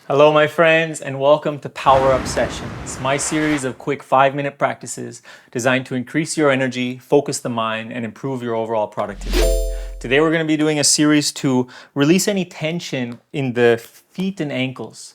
Hello, my friends, and welcome to Power Up Sessions, my series of quick 5-minute practices designed to increase your energy, focus the mind, and improve your overall productivity. Today, we're going to be doing a series to release any tension in the feet and ankles.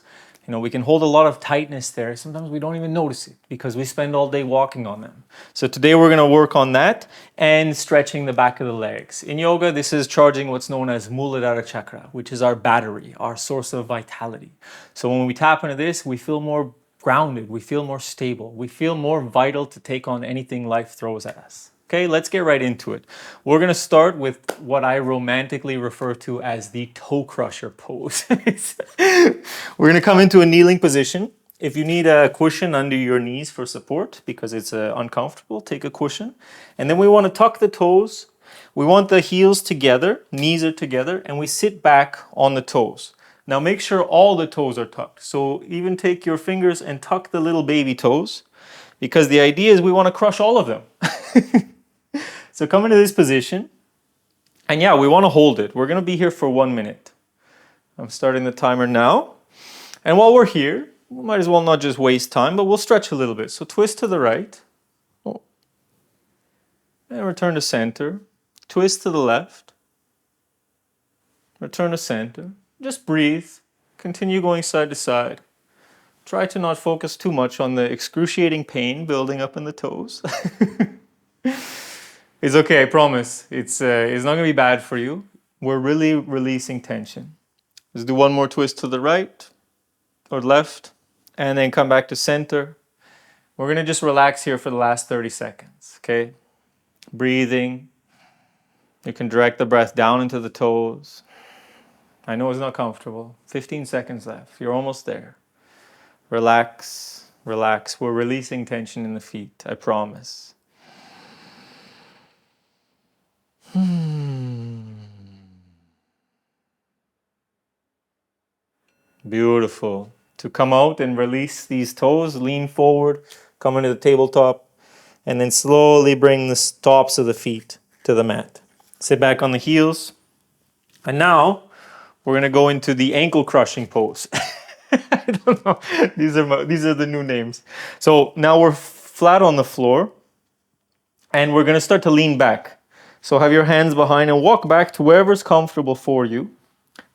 We can hold a lot of tightness there. Sometimes we don't even notice it because we spend all day walking on them. So today we're going to work on that and stretching the back of the legs. In yoga, this is charging what's known as Muladhara Chakra, which is our battery, our source of vitality. So when we tap into this, we feel more grounded, we feel more stable, we feel more vital to take on anything life throws at us. Okay, let's get right into it. We're going to start with what I romantically refer to as the toe crusher pose. We're going to come into a kneeling position. If you need a cushion under your knees for support because it's uncomfortable, take a cushion. And then we want to tuck the toes. We want the heels together, knees are together, and we sit back on the toes. Now make sure all the toes are tucked. So even take your fingers and tuck the little baby toes because the idea is we want to crush all of them. So come into this position, and yeah, we want to hold it. We're going to be here for 1 minute. I'm starting the timer now. And while we're here, we might as well not just waste time, but we'll stretch a little bit. So twist to the right, and return to center. Twist to the left, return to center. Just breathe, continue going side to side. Try to not focus too much on the excruciating pain building up in the toes. It's okay, I promise. It's not going to be bad for you. We're really releasing tension. Let's do one more twist to the right or left, and then come back to center. We're going to just relax here for the last 30 seconds, okay? Breathing. You can direct the breath down into the toes. I know it's not comfortable. 15 seconds left. You're almost there. Relax, relax. We're releasing tension in the feet, I promise. Beautiful. To come out and release these toes, lean forward, come into the tabletop, and then slowly bring the tops of the feet to the mat. Sit back on the heels. And now we're going to go into the ankle crushing pose. I don't know. These are the new names. So now we're flat on the floor, and we're going to start to lean back. So have your hands behind and walk back to wherever's comfortable for you.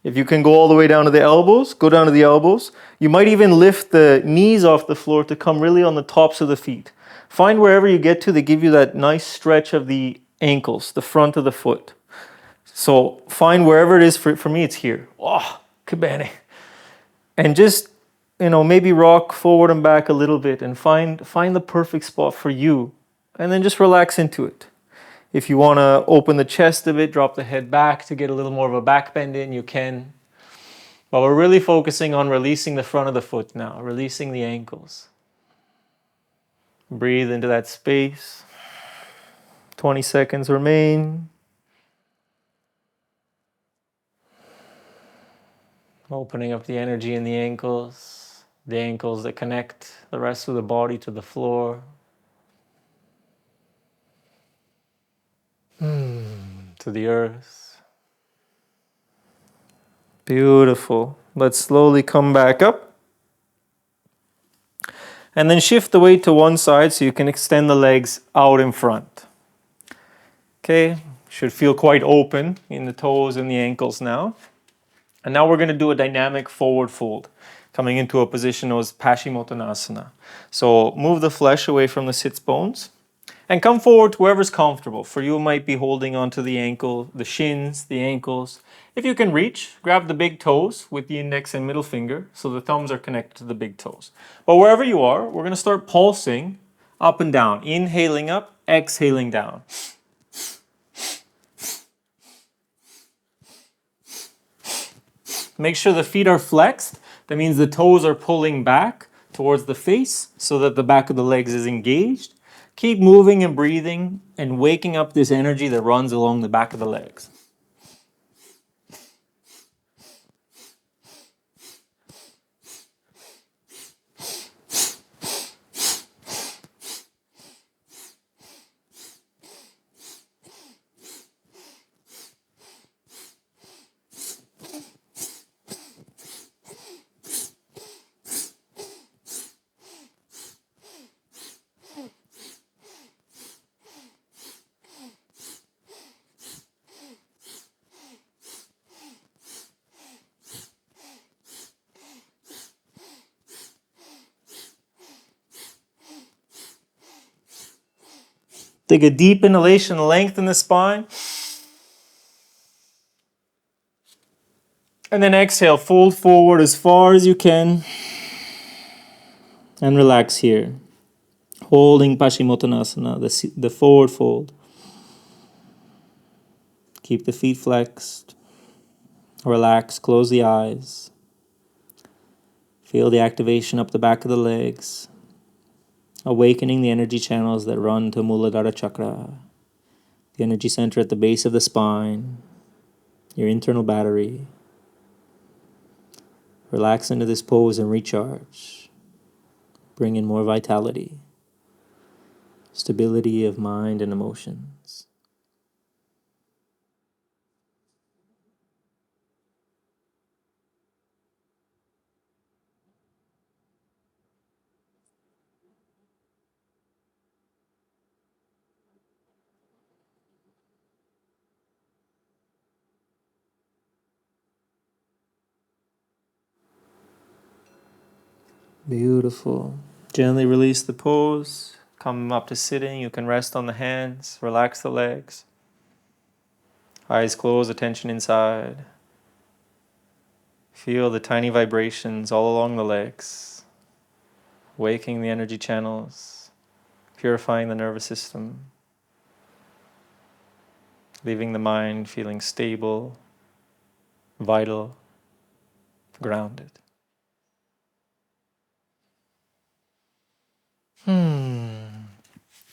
If you can go all the way down to the elbows, go down to the elbows. You might even lift the knees off the floor to come really on the tops of the feet. Find wherever you get to, they give you that nice stretch of the ankles, the front of the foot. So find wherever it is. For me, it's here. Oh, que bene. And just, maybe rock forward and back a little bit and find the perfect spot for you. And then just relax into it. If you want to open the chest a bit, drop the head back to get a little more of a back bend in, you can. But we're really focusing on releasing the front of the foot now, releasing the ankles. Breathe into that space. 20 seconds remain. Opening up the energy in the ankles that connect the rest of the body to the floor. To the earth. Beautiful. Let's slowly come back up. And then shift the weight to one side so you can extend the legs out in front. Okay, should feel quite open in the toes and the ankles now. And now we're going to do a dynamic forward fold, coming into a position known as Paschimottanasana. So move the flesh away from the sits bones. And come forward to wherever's comfortable. For you, it might be holding onto the ankle, the shins, the ankles. If you can reach, grab the big toes with the index and middle finger so the thumbs are connected to the big toes. But wherever you are, we're going to start pulsing up and down. Inhaling up, exhaling down. Make sure the feet are flexed. That means the toes are pulling back towards the face so that the back of the legs is engaged. Keep moving and breathing and waking up this energy that runs along the back of the legs. Take a deep inhalation, lengthen the spine. And then exhale, fold forward as far as you can. And relax here. Holding Paschimottanasana, the forward fold. Keep the feet flexed. Relax, close the eyes. Feel the activation up the back of the legs. Awakening the energy channels that run to Muladhara Chakra. The energy center at the base of the spine. Your internal battery. Relax into this pose and recharge. Bring in more vitality. Stability of mind and emotions. Beautiful. Gently release the pose. Come up to sitting. You can rest on the hands. Relax the legs. Eyes closed, attention inside. Feel the tiny vibrations all along the legs. Waking the energy channels. Purifying the nervous system. Leaving the mind feeling stable, vital, grounded.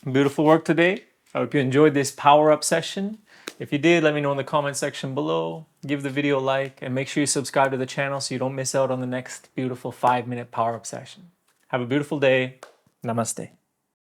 Beautiful work today. I hope you enjoyed this power up session. If you did, let me know in the comment section below. Give the video a like and make sure you subscribe to the channel so you don't miss out on the next beautiful 5-minute power up session. Have a beautiful day. Namaste.